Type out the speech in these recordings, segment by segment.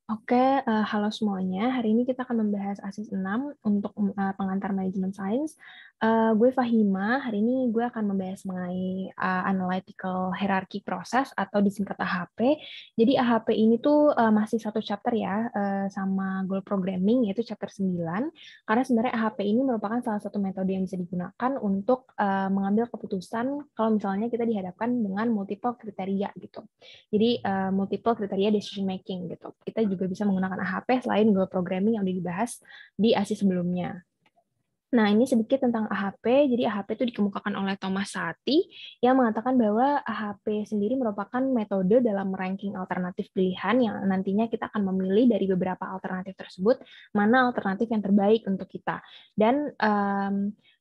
Oke, halo semuanya. Hari ini kita akan membahas ASIS 6 untuk pengantar manajemen sains. Gue Fahima. Hari ini gue akan membahas mengenai analytical hierarchy process atau disingkat AHP. Jadi AHP ini tuh masih satu chapter ya, sama goal programming, yaitu chapter 9. Karena sebenarnya AHP ini merupakan salah satu metode yang bisa digunakan untuk mengambil keputusan kalau misalnya kita dihadapkan dengan multiple kriteria gitu. Jadi multiple kriteria decision making gitu. Kita juga bisa menggunakan AHP selain goal programming yang udah dibahas di ASI sebelumnya. Nah, ini sedikit tentang AHP. Jadi AHP itu dikemukakan oleh Thomas Saati yang mengatakan bahwa AHP sendiri merupakan metode dalam ranking alternatif pilihan yang nantinya kita akan memilih dari beberapa alternatif tersebut mana alternatif yang terbaik untuk kita. Dan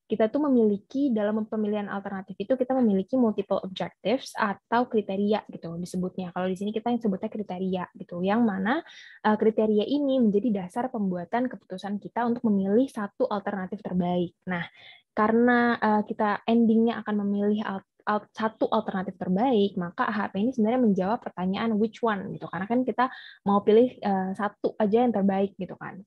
kita tuh memiliki dalam pemilihan alternatif itu kita memiliki multiple objectives atau kriteria gitu disebutnya. Kalau di sini kita yang sebutnya kriteria gitu, yang mana kriteria ini menjadi dasar pembuatan keputusan kita untuk memilih satu alternatif terbaik. Nah, karena kita endingnya akan memilih satu alternatif terbaik, maka AHP ini sebenarnya menjawab pertanyaan which one gitu. Karena kan kita mau pilih satu aja yang terbaik gitu kan.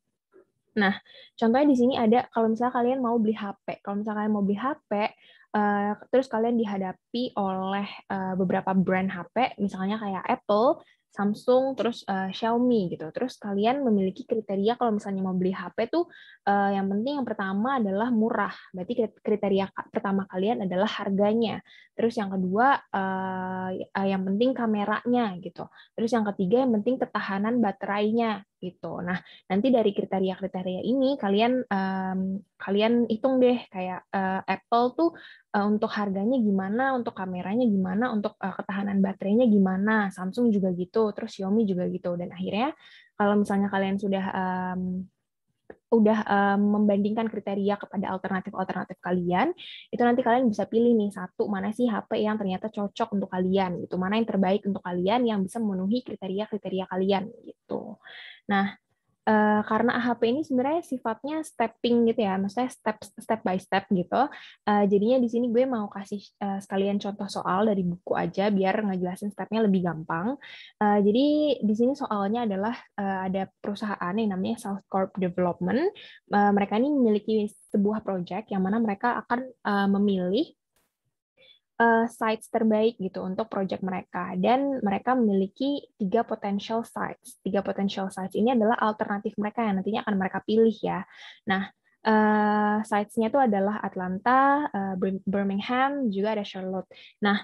Nah, contohnya di sini ada kalau misalnya kalian mau beli HP. Kalau misalnya kalian mau beli HP, terus kalian dihadapi oleh beberapa brand HP, misalnya kayak Apple, Samsung, terus Xiaomi gitu. Terus kalian memiliki kriteria kalau misalnya mau beli HP tuh yang penting yang pertama adalah murah. Berarti kriteria pertama kalian adalah harganya. Terus yang kedua yang penting kameranya gitu. Terus yang ketiga yang penting ketahanan baterainya gitu. Nah, nanti dari kriteria-kriteria ini kalian hitung deh kayak Apple tuh untuk harganya gimana, untuk kameranya gimana, untuk ketahanan baterainya gimana, Samsung juga gitu, terus Xiaomi juga gitu. Dan akhirnya kalau misalnya kalian udah membandingkan kriteria kepada alternatif-alternatif kalian, itu nanti kalian bisa pilih nih satu mana sih HP yang ternyata cocok untuk kalian gitu, mana yang terbaik untuk kalian yang bisa memenuhi kriteria-kriteria kalian gitu. Nah, karena AHP ini sebenarnya sifatnya stepping gitu ya, maksudnya step by step gitu. Jadinya di sini gue mau kasih sekalian contoh soal dari buku aja biar ngejelasin stepnya lebih gampang. Jadi di sini soalnya adalah ada perusahaan yang namanya South Corp Development. Mereka ini memiliki sebuah project yang mana mereka akan memilih sites terbaik gitu untuk project mereka dan mereka memiliki 3 potential sites. 3 potential sites ini adalah alternatif mereka yang nantinya akan mereka pilih ya. Nah, sites-nya itu adalah Atlanta, Birmingham, juga ada Charlotte. Nah,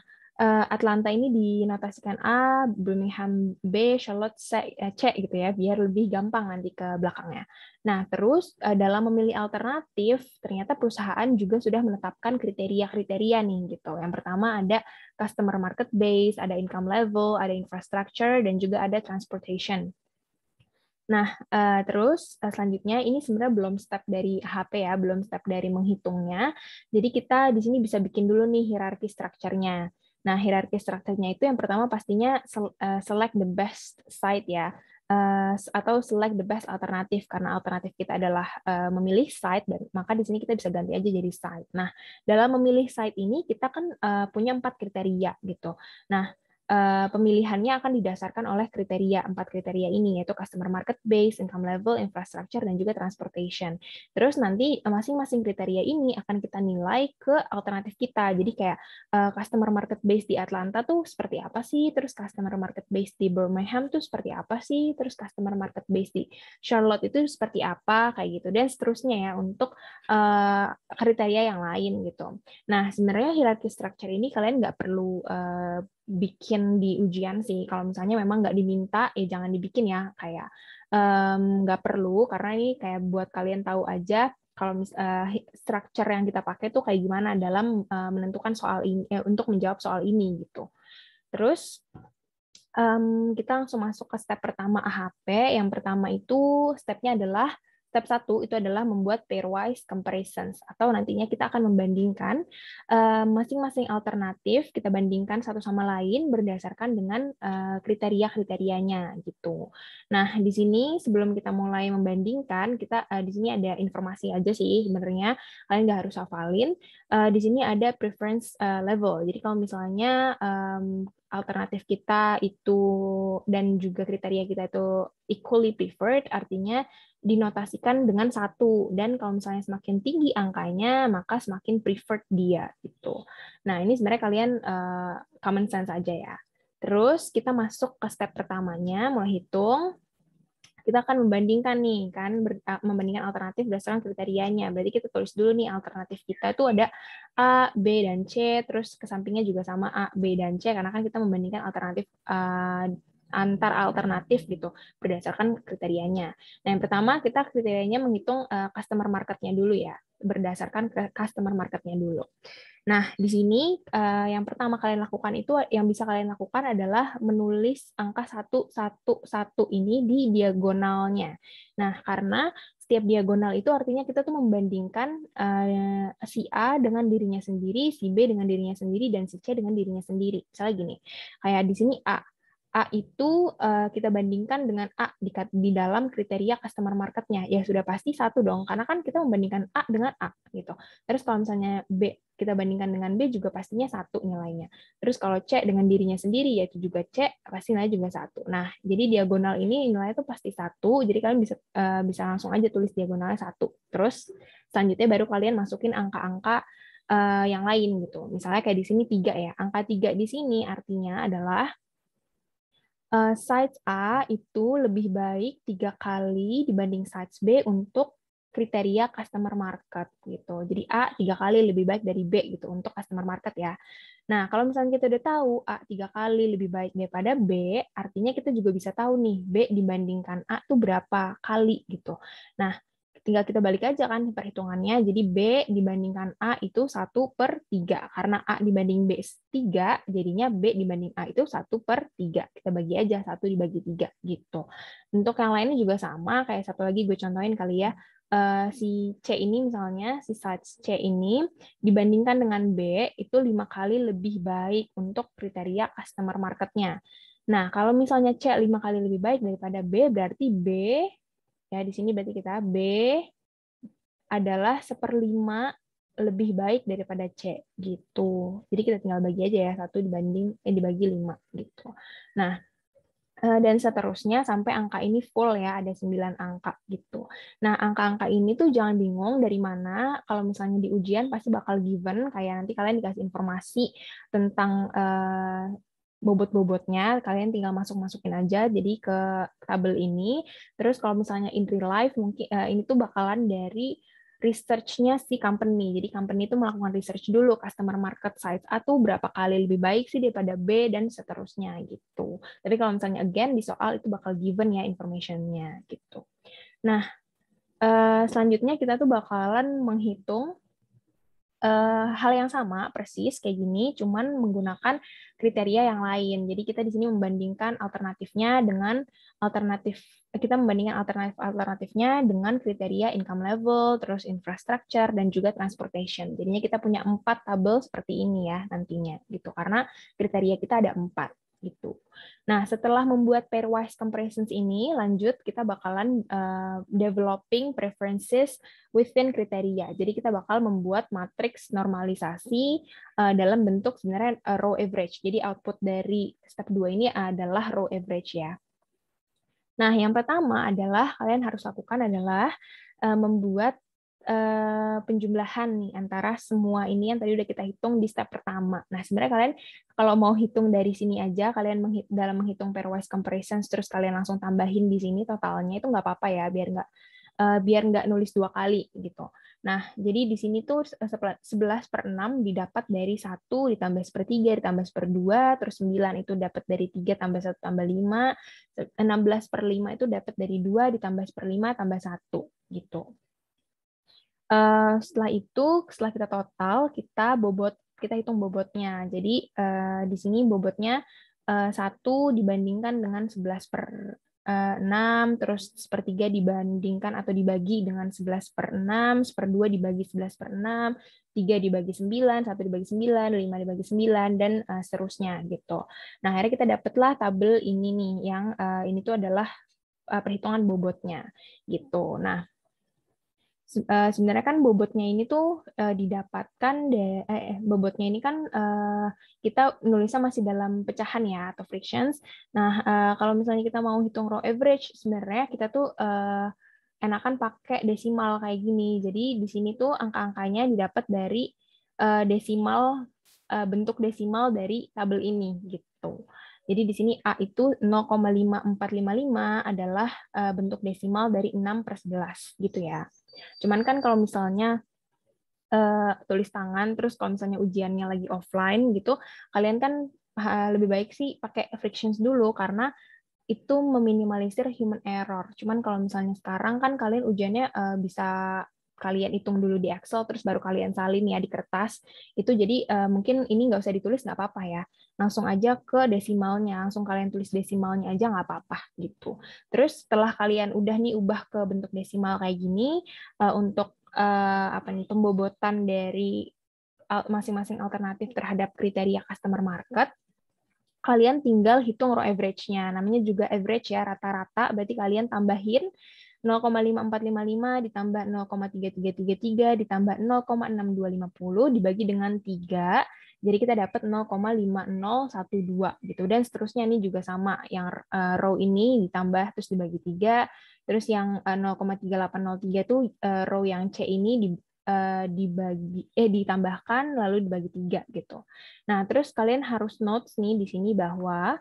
Atlanta ini dinotasikan A, Birmingham B, Charlotte C gitu ya, biar lebih gampang nanti ke belakangnya. Nah, terus dalam memilih alternatif, ternyata perusahaan juga sudah menetapkan kriteria-kriteria nih gitu. Yang pertama ada customer market base, ada income level, ada infrastructure, dan juga ada transportation. Nah, terus selanjutnya ini sebenarnya belum step dari HP ya, belum step dari menghitungnya. Jadi kita di sini bisa bikin dulu nih hierarki structure-nya. Nah, hierarki structure-nya itu yang pertama pastinya select the best site ya, atau select the best alternatif karena alternatif kita adalah memilih site dan maka di sini kita bisa ganti aja jadi site. Nah, dalam memilih site ini kita kan punya 4 kriteria gitu. Nah, pemilihannya akan didasarkan oleh 4 kriteria ini, yaitu customer market base, income level, infrastructure, dan juga transportation. Terus nanti masing-masing kriteria ini akan kita nilai ke alternatif kita. Jadi kayak customer market base di Atlanta tuh seperti apa sih, terus customer market base di Birmingham tuh seperti apa sih, terus customer market base di Charlotte itu seperti apa, kayak gitu, dan seterusnya ya untuk kriteria yang lain gitu. Nah, sebenarnya hierarchy structure ini kalian nggak perlu bikin di ujian sih. Kalau misalnya memang nggak diminta, ya jangan dibikin ya. Kayak nggak perlu, karena ini kayak buat kalian tahu aja kalau structure yang kita pakai tuh kayak gimana dalam menentukan soal ini, untuk menjawab soal ini gitu. Terus kita langsung masuk ke step pertama AHP. Yang pertama itu stepnya adalah step 1 itu adalah membuat pairwise comparisons atau nantinya kita akan membandingkan masing-masing alternatif kita bandingkan satu sama lain berdasarkan dengan kriteria-kriterianya gitu. Nah, di sini sebelum kita mulai membandingkan, kita di sini ada informasi aja sih sebenarnya, kalian nggak harus hafalin. Di sini ada preference level. Jadi kalau misalnya alternatif kita itu dan juga kriteria kita itu equally preferred, artinya dinotasikan dengan 1. Dan kalau misalnya semakin tinggi angkanya, maka semakin preferred dia gitu. Nah, ini sebenarnya kalian common sense aja ya. Terus kita masuk ke step pertamanya, mulai hitung. Kita akan membandingkan nih kan, membandingkan alternatif berdasarkan kriterianya. Berarti kita tulis dulu nih alternatif kita itu ada A, B, dan C, terus ke sampingnya juga sama A, B, dan C, karena kan kita membandingkan alternatif antar alternatif gitu berdasarkan kriterianya. Nah, yang pertama kita kriterianya menghitung customer marketnya dulu ya, berdasarkan customer marketnya dulu. Nah, di sini yang pertama kalian lakukan itu, yang bisa kalian lakukan adalah menulis angka 111 ini di diagonalnya. Nah, karena setiap diagonal itu artinya kita tuh membandingkan si A dengan dirinya sendiri, si B dengan dirinya sendiri, dan si C dengan dirinya sendiri. Misalnya gini, kayak di sini A itu kita bandingkan dengan A di dalam kriteria customer marketnya. Ya sudah pasti 1 dong, karena kan kita membandingkan A dengan A gitu. Terus kalau misalnya B kita bandingkan dengan B juga pastinya 1 nilainya. Terus kalau C dengan dirinya sendiri yaitu juga C, pasti nilainya juga 1. Nah, jadi diagonal ini nilainya itu pasti 1. Jadi kalian bisa langsung aja tulis diagonalnya 1. Terus selanjutnya baru kalian masukin angka-angka yang lain gitu. Misalnya kayak di sini 3 ya. Angka 3 di sini artinya adalah sites A itu lebih baik 3 kali dibanding sites B untuk kriteria customer market gitu. Jadi A 3 kali lebih baik dari B gitu untuk customer market ya. Nah, kalau misalnya kita udah tahu A 3 kali lebih baik daripada B, artinya kita juga bisa tahu nih B dibandingkan A tuh berapa kali gitu. Nah, tinggal kita balik aja kan perhitungannya. Jadi B dibandingkan A itu 1/3. Karena A dibanding B 3, jadinya B dibanding A itu 1/3. Kita bagi aja 1 dibagi 3 gitu. Untuk yang lainnya juga sama, kayak satu lagi gue contohin kali ya. Si C ini misalnya, si size C ini dibandingkan dengan B itu 5 kali lebih baik untuk kriteria customer marketnya. Nah, kalau misalnya C 5 kali lebih baik daripada B, berarti B, ya di sini berarti kita B adalah 1/5 lebih baik daripada C gitu. Jadi kita tinggal bagi aja ya 1 dibagi 5 gitu. Nah, dan seterusnya sampai angka ini full ya, ada 9 angka gitu. Nah, angka-angka ini tuh jangan bingung dari mana, kalau misalnya di ujian pasti bakal given, kayak nanti kalian dikasih informasi tentang bobot-bobotnya, kalian tinggal masukin aja jadi ke tabel ini. Terus kalau misalnya in real life, mungkin ini tuh bakalan dari research-nya si company. Jadi company itu melakukan research dulu, customer market size A tuh berapa kali lebih baik sih daripada B, dan seterusnya gitu. Tapi kalau misalnya again di soal itu bakal given ya information-nya gitu. Nah, selanjutnya kita tuh bakalan menghitung hal yang sama persis kayak gini, cuman menggunakan kriteria yang lain. Jadi kita di sini membandingkan alternatifnya dengan alternatifnya dengan kriteria income level, terus infrastructure, dan juga transportation. Jadinya kita punya 4 tabel seperti ini ya nantinya gitu, karena kriteria kita ada 4 gitu. Nah, setelah membuat pairwise comparisons ini, lanjut kita bakalan developing preferences within kriteria. Jadi kita bakal membuat matriks normalisasi dalam bentuk sebenarnya row average. Jadi output dari step 2 ini adalah row average ya. Nah, yang pertama adalah kalian harus lakukan adalah membuat penjumlahan nih antara semua ini yang tadi udah kita hitung di step pertama. Nah, sebenarnya kalian kalau mau hitung dari sini aja, kalian dalam menghitung pairwise comparisons, terus kalian langsung tambahin di sini totalnya, itu nggak apa-apa ya, biar nggak nulis 2 kali gitu. Nah, jadi di sini tuh 11/6 didapat dari 1 ditambah 1/3 ditambah 1/2, terus 9 itu dapat dari 3 tambah 1 tambah 5, 16/5 itu dapat dari 2 ditambah 1/5 tambah 1 gitu. Setelah itu, setelah kita total, kita hitung bobotnya. Jadi di sini bobotnya 1 dibandingkan dengan 11/6, terus 1/3 dibandingkan atau dibagi dengan 11/6, 1/2 dibagi 11/6, 3 dibagi 9, 1 dibagi 9, 5 dibagi 9, dan seterusnya gitu. Nah, akhirnya kita dapatlah tabel ini nih, yang ini tuh adalah perhitungan bobotnya gitu. Nah, Sebenarnya kan bobotnya ini tuh didapatkan bobotnya ini kan kita nulisnya masih dalam pecahan ya atau fractions. Nah, kalau misalnya kita mau hitung row average, sebenarnya kita tuh enakan pakai desimal kayak gini. Jadi di sini tuh angka-angkanya didapat dari bentuk desimal dari tabel ini gitu. Jadi di sini A itu 0,5455 adalah bentuk desimal dari 6/11 gitu ya. Cuman kan kalau misalnya tulis tangan, terus kalau misalnya ujiannya lagi offline gitu, kalian kan lebih baik sih pakai fractions dulu karena itu meminimalisir human error. Cuman kalau misalnya sekarang kan kalian ujiannya bisa kalian hitung dulu di Excel, terus baru kalian salin ya di kertas. Itu jadi mungkin ini nggak usah ditulis, nggak apa-apa ya. Langsung aja ke desimalnya, langsung kalian tulis desimalnya aja nggak apa-apa gitu. Terus setelah kalian udah nih ubah ke bentuk desimal kayak gini, untuk apa nih pembobotan dari masing-masing alternatif terhadap kriteria customer market, kalian tinggal hitung row average-nya. Namanya juga average ya, rata-rata. Berarti kalian tambahin 0,5455 ditambah 0,3333 ditambah 0,6250 dibagi dengan 3. Jadi kita dapat 0,5012 gitu. Dan seterusnya ini juga sama. Yang row ini ditambah terus dibagi 3. Terus yang 0,3803 tuh row yang C ini ditambahkan lalu dibagi 3 gitu. Nah, terus kalian harus notes nih di sini bahwa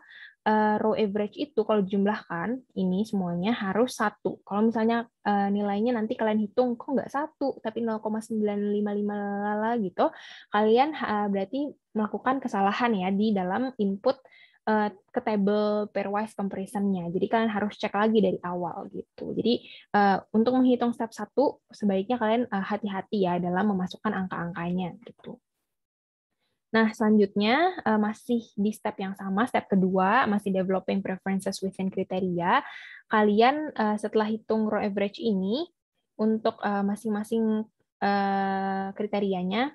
row average itu kalau dijumlahkan ini semuanya harus 1. Kalau misalnya nilainya nanti kalian hitung kok nggak 1 tapi 0,955 lala gitu, kalian berarti melakukan kesalahan ya di dalam input ke table pairwise comparison-nya. Jadi kalian harus cek lagi dari awal gitu. Jadi untuk menghitung step 1 sebaiknya kalian hati-hati ya dalam memasukkan angka-angkanya gitu. Nah, selanjutnya masih di step yang sama, step kedua, masih developing preferences within kriteria. Kalian setelah hitung row average ini, untuk masing-masing kriterianya,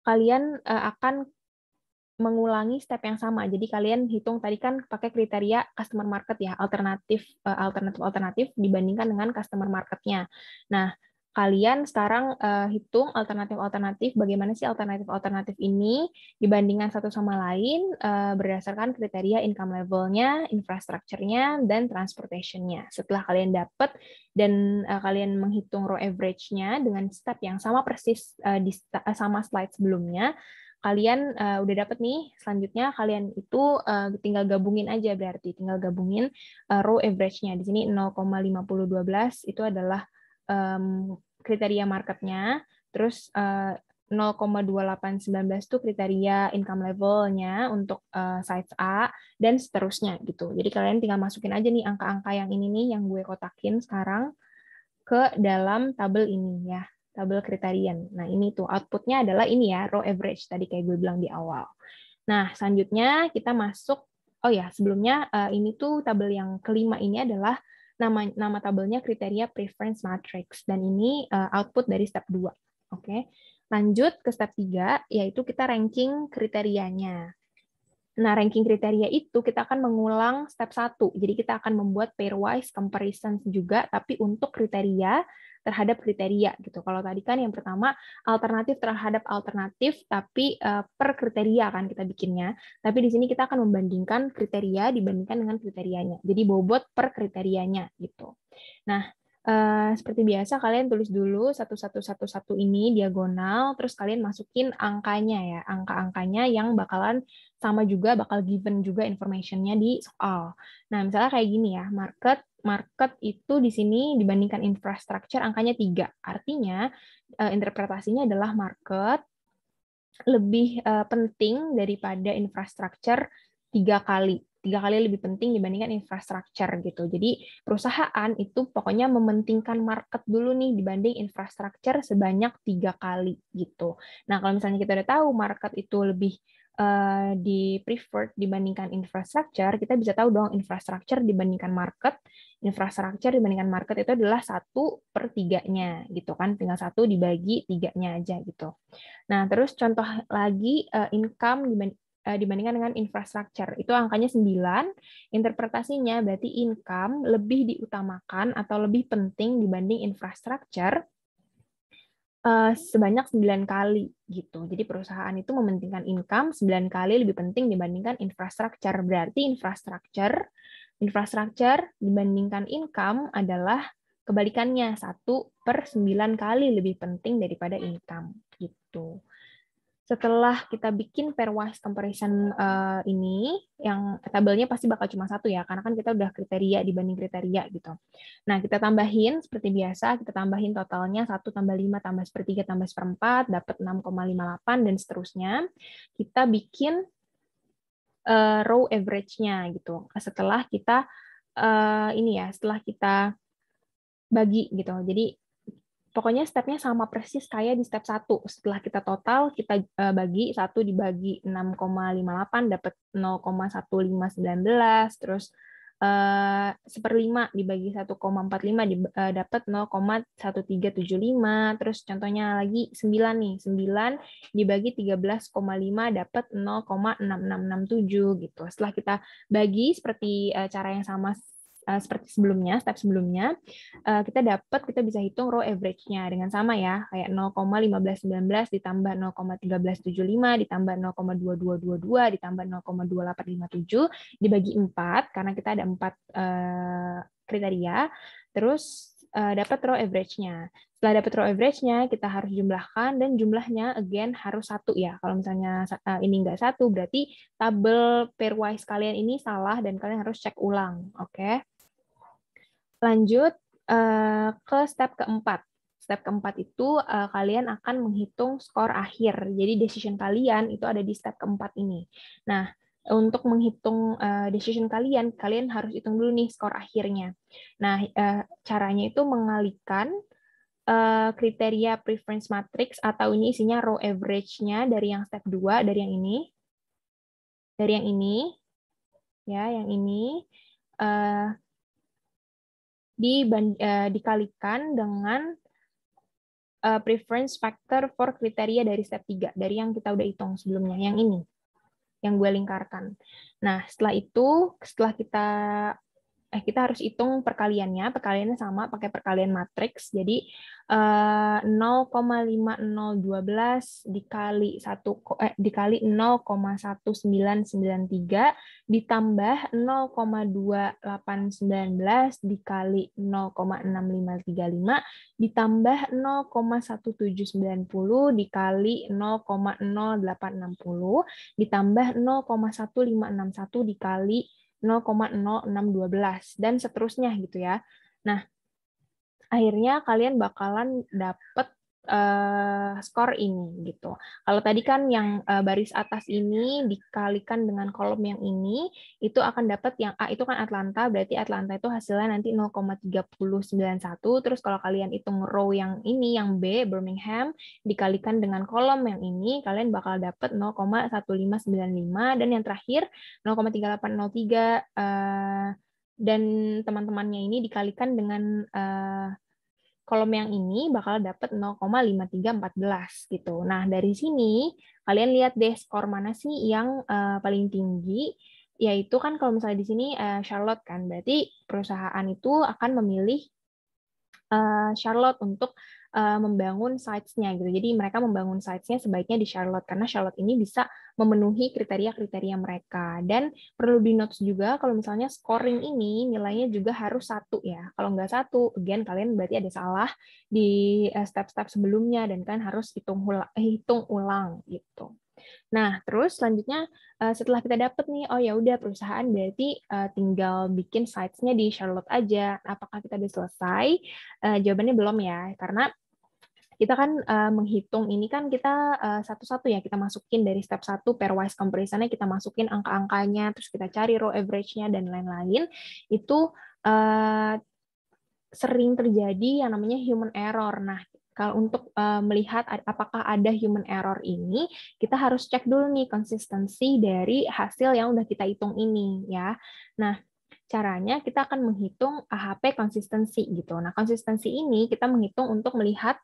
kalian akan mengulangi step yang sama. Jadi kalian hitung tadi kan pakai kriteria customer market ya, alternatif dibandingkan dengan customer marketnya. Nah, kalian sekarang hitung alternatif-alternatif, bagaimana sih alternatif-alternatif ini dibandingkan satu sama lain berdasarkan kriteria income level-nya, infrastructure-nya, dan transportation-nya. Setelah kalian dapat dan kalian menghitung row average-nya dengan step yang sama persis sama slide sebelumnya, kalian udah dapet nih, selanjutnya kalian itu tinggal gabungin aja, berarti tinggal gabungin row average-nya. Di sini 0,5012 itu adalah kriteria marketnya, terus 0,2819 itu kriteria income level-nya untuk size A, dan seterusnya gitu. Jadi kalian tinggal masukin aja nih angka-angka yang ini nih, yang gue kotakin sekarang, ke dalam tabel ini ya, tabel kriterian. Nah, ini tuh outputnya adalah ini ya, row average tadi kayak gue bilang di awal. Nah, selanjutnya kita masuk, oh ya, sebelumnya ini tuh tabel yang kelima ini adalah nama tabelnya kriteria preference matrix, dan ini output dari step 2. Oke. Lanjut ke step 3, yaitu kita ranking kriterianya. Nah, ranking kriteria itu kita akan mengulang step 1. Jadi kita akan membuat pairwise comparison juga, tapi untuk kriteria terhadap kriteria gitu. Kalau tadi kan yang pertama alternatif terhadap alternatif, tapi per kriteria kan kita bikinnya. Tapi di sini kita akan membandingkan kriteria dibandingkan dengan kriterianya. Jadi bobot per kriterianya gitu. Nah, seperti biasa kalian tulis dulu satu ini diagonal, terus kalian masukin angkanya ya, angka-angkanya yang bakalan sama juga, bakal given juga information-nya di soal. Nah, misalnya kayak gini ya, market itu di sini dibandingkan infrastructure angkanya 3. Artinya interpretasinya adalah market lebih penting daripada infrastructure 3 kali. 3 kali lebih penting dibandingkan infrastructure gitu. Jadi perusahaan itu pokoknya mementingkan market dulu nih dibanding infrastructure sebanyak 3 kali gitu. Nah, kalau misalnya kita udah tahu market itu lebih di preferred dibandingkan infrastructure, kita bisa tahu dong infrastructure dibandingkan market itu adalah 1/3-nya gitu kan, tinggal 1 dibagi 3-nya aja gitu. Nah, terus contoh lagi income dibandingkan dengan infrastructure. Itu angkanya 9. Interpretasinya berarti income lebih diutamakan atau lebih penting dibanding infrastructure sebanyak 9 kali gitu. Jadi perusahaan itu mementingkan income 9 kali lebih penting dibandingkan infrastructure. Berarti infrastructure dibandingkan income adalah kebalikannya 1/9 kali lebih penting daripada income gitu. Setelah kita bikin pairwise comparison ini, yang tabelnya pasti bakal cuma satu ya, karena kan kita udah kriteria dibanding kriteria gitu. Nah, kita tambahin seperti biasa, kita tambahin totalnya 1 tambah 5 tambah 1/3 tambah 1/4, dapat 6,58 dan seterusnya. Kita bikin row average-nya gitu. Setelah kita setelah kita bagi gitu. Jadi pokoknya stepnya sama persis kayak di step 1. Setelah kita total, kita bagi 1 dibagi 6,58 dapat 0,1519, terus 1/5 dibagi 1,45 dapat 0,1375, terus contohnya lagi 9 nih, 9 dibagi 13,5 dapat 0,6667 gitu. Setelah kita bagi seperti cara yang sama seperti sebelumnya, step sebelumnya, kita bisa hitung row average-nya dengan sama ya, kayak 0,1519 ditambah 0,1375 ditambah 0,2222 ditambah 0,2857 dibagi 4 karena kita ada 4 kriteria, terus dapat row average-nya. Setelah dapat row average-nya, kita harus jumlahkan, dan jumlahnya again harus 1 ya. Kalau misalnya ini nggak 1, berarti tabel pairwise kalian ini salah dan kalian harus cek ulang. Oke. Lanjut ke step keempat. Step keempat itu kalian akan menghitung skor akhir. Jadi decision kalian itu ada di step keempat ini. Nah, untuk menghitung decision kalian harus hitung dulu nih skor akhirnya. Nah, caranya itu mengalihkan kriteria preference matrix atau ini isinya row average-nya dari yang step 2, dari yang ini. Dari yang ini. Ya, yang ini. Dikalikan dengan preference factor for kriteria dari step 3, dari yang kita udah hitung sebelumnya, yang ini, yang gue lingkarkan. Nah, setelah itu, kita harus hitung perkaliannya sama pakai perkalian matriks. Jadi 0,5012 dikali 0,1993 ditambah 0,2819 dikali 0,6535 ditambah 0,1790 dikali 0,0860 ditambah 0,1561 dikali 0,0612 dan seterusnya gitu ya. Nah, akhirnya kalian bakalan dapet skor ini gitu. Kalau tadi kan yang baris atas ini dikalikan dengan kolom yang ini, itu akan dapat yang A itu kan Atlanta, berarti Atlanta itu hasilnya nanti 0,3091. Terus kalau kalian hitung row yang ini, yang B Birmingham, dikalikan dengan kolom yang ini, kalian bakal dapat 0,1595, dan yang terakhir 0,3803 dan teman-temannya ini dikalikan dengan kolom yang ini bakal dapat 0,5314 gitu. Nah, dari sini kalian lihat deh skor mana sih yang paling tinggi, yaitu kan kalau misalnya di sini Charlotte kan, berarti perusahaan itu akan memilih Charlotte untuk membangun sites-nya gitu. Jadi mereka membangun sites-nya sebaiknya di Charlotte karena Charlotte ini bisa memenuhi kriteria-kriteria mereka. Dan perlu di-notes juga kalau misalnya scoring ini nilainya juga harus 1 ya. Kalau nggak 1, again kalian berarti ada salah di step-step sebelumnya dan kalian harus hitung ulang gitu. Nah, terus selanjutnya setelah kita dapat nih, oh ya udah perusahaan berarti tinggal bikin sites-nya di Charlotte aja. Apakah kita udah selesai? Jawabannya belum ya, karena kita kan menghitung ini kan kita satu-satu ya, kita masukin dari step 1 pairwise comparison-nya, kita masukin angka-angkanya, terus kita cari row average-nya dan lain-lain. Itu sering terjadi yang namanya human error. Nah, kalau untuk melihat apakah ada human error ini, kita harus cek dulu nih konsistensi dari hasil yang udah kita hitung ini ya. Nah, caranya kita akan menghitung AHP konsistensi gitu. Nah, konsistensi ini kita menghitung untuk melihat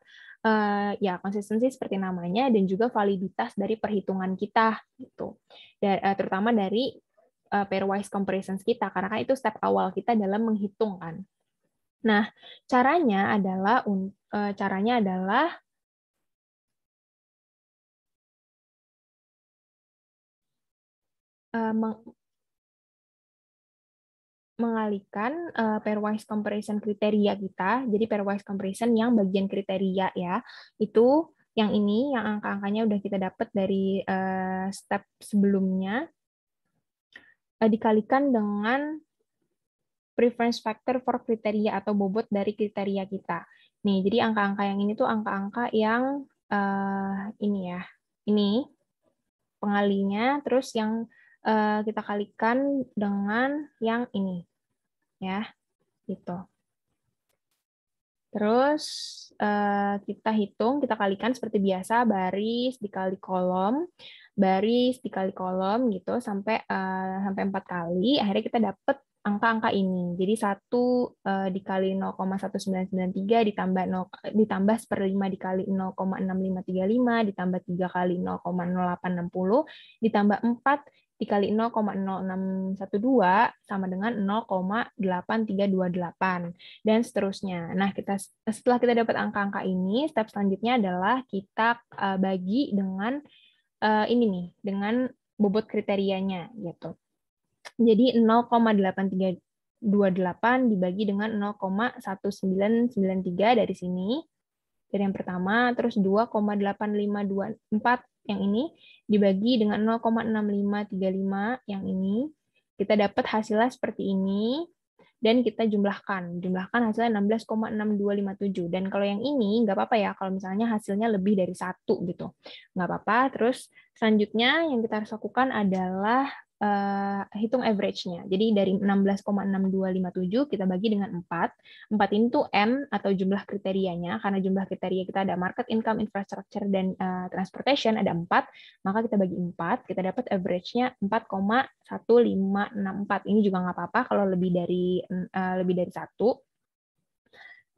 ya konsistensi seperti namanya dan juga validitas dari perhitungan kita gitu. Terutama dari pairwise comparisons kita karena kan itu step awal kita dalam menghitung kan. Nah, caranya adalah mengalihkan pairwise comparison kriteria kita. Jadi pairwise comparison yang bagian kriteria ya, itu yang ini, yang angka-angkanya udah kita dapat dari step sebelumnya, dikalikan dengan preference factor for kriteria atau bobot dari kriteria kita. Nih, jadi angka-angka yang ini tuh angka-angka yang ini ya, ini pengalinya, terus yang kita kalikan dengan yang ini, ya, gitu. Terus kita hitung, kita kalikan seperti biasa, baris dikali kolom gitu sampai 4 kali. Akhirnya kita dapat angka-angka ini. Jadi 1 dikali 0,1993 ditambah 1/5 dikali 0,6535 ditambah 3 kali 0,0860 ditambah 4 dikali 0,0612 sama dengan 0,8328 dan seterusnya. Nah, setelah kita dapat angka-angka ini, step selanjutnya adalah kita bagi dengan ini nih, dengan bobot kriterianya gitu. Jadi 0,8328 dibagi dengan 0,1993 dari sini. Dari yang pertama, terus 2,8524 yang ini dibagi dengan 0,6535 yang ini. Kita dapat hasilnya seperti ini dan kita jumlahkan hasilnya 16,6257. Dan kalau yang ini nggak apa-apa ya kalau misalnya hasilnya lebih dari 1 gitu, nggak apa-apa. Terus selanjutnya yang kita harus lakukan adalah hitung average-nya. Jadi dari 16,6257 kita bagi dengan 4. 4 ini tuh M atau jumlah kriterianya, karena jumlah kriteria kita ada market, income, infrastructure, dan transportation, ada 4, maka kita bagi 4, kita dapat average-nya 4,1564. Ini juga nggak apa-apa kalau lebih dari 1.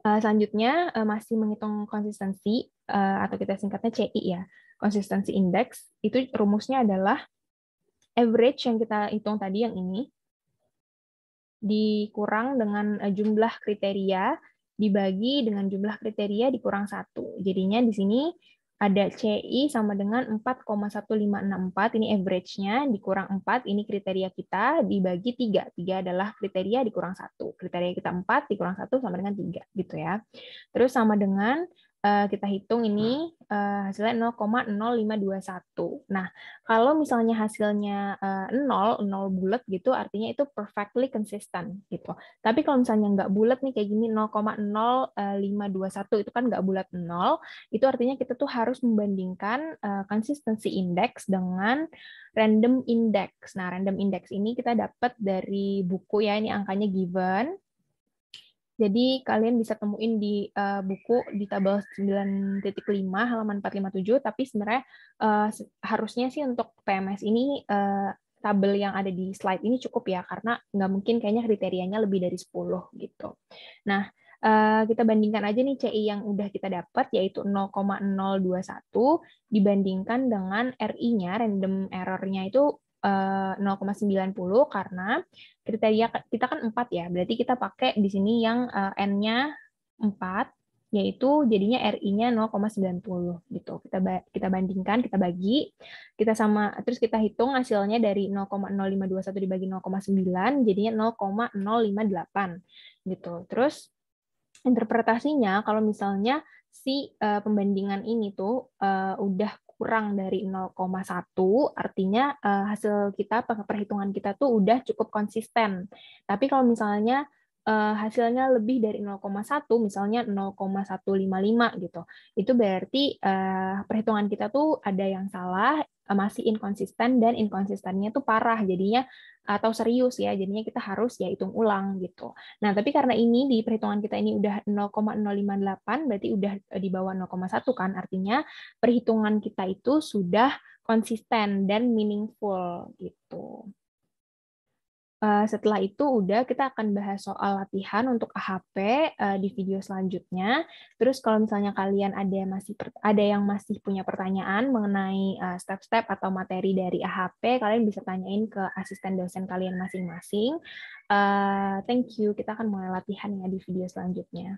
Selanjutnya masih menghitung konsistensi atau kita singkatnya CI ya. Konsistensi index itu rumusnya adalah average yang kita hitung tadi yang ini dikurang dengan jumlah kriteria dibagi dengan jumlah kriteria dikurang 1. Jadinya di sini ada CI sama dengan 4,1564, ini average-nya, dikurang 4, ini kriteria kita, dibagi 3. 3 adalah kriteria dikurang 1. Kriteria kita 4, dikurang 1 sama dengan 3. Gitu ya. Terus sama dengan kita hitung ini hasilnya 0,0521. Nah, kalau misalnya hasilnya 0 bulat gitu, artinya itu perfectly consistent gitu. Tapi kalau misalnya nggak bulat nih kayak gini 0,0521 itu kan nggak bulat 0, itu artinya kita tuh harus membandingkan consistency index dengan random index. Nah, random index ini kita dapat dari buku ya, ini angkanya given. Jadi kalian bisa temuin di buku di tabel 9.5 halaman 457, tapi sebenarnya harusnya sih untuk PMS ini tabel yang ada di slide ini cukup ya, karena nggak mungkin kayaknya kriterianya lebih dari 10 gitu. Nah, kita bandingkan aja nih CI yang udah kita dapat, yaitu 0,021 dibandingkan dengan RI-nya, random error-nya itu 0,90 karena kriteria kita kan 4 ya, berarti kita pakai di sini yang N-nya 4, yaitu jadinya RI-nya 0,90 gitu. Kita bandingkan, kita bagi, terus kita hitung hasilnya dari 0,0521 dibagi 0,9 jadinya 0,058 gitu. Terus interpretasinya kalau misalnya si pembandingan ini tuh udah kurang dari 0,1, artinya hasil kita, perhitungan kita tuh udah cukup konsisten. Tapi kalau misalnya hasilnya lebih dari 0,1, misalnya 0,155 gitu, itu berarti perhitungan kita tuh ada yang salah, masih inkonsisten, dan inkonsistennya tuh parah jadinya, atau serius ya, jadinya kita harus ya hitung ulang gitu. Nah, tapi karena ini di perhitungan kita ini udah 0,058, berarti udah di bawah 0,1 kan, artinya perhitungan kita itu sudah konsisten dan meaningful gitu. Setelah itu udah kita akan bahas soal latihan untuk AHP di video selanjutnya. Terus kalau misalnya kalian ada yang masih punya pertanyaan mengenai step-step atau materi dari AHP, kalian bisa tanyain ke asisten dosen kalian masing-masing. Thank you. Kita akan mulai latihan ya di video selanjutnya.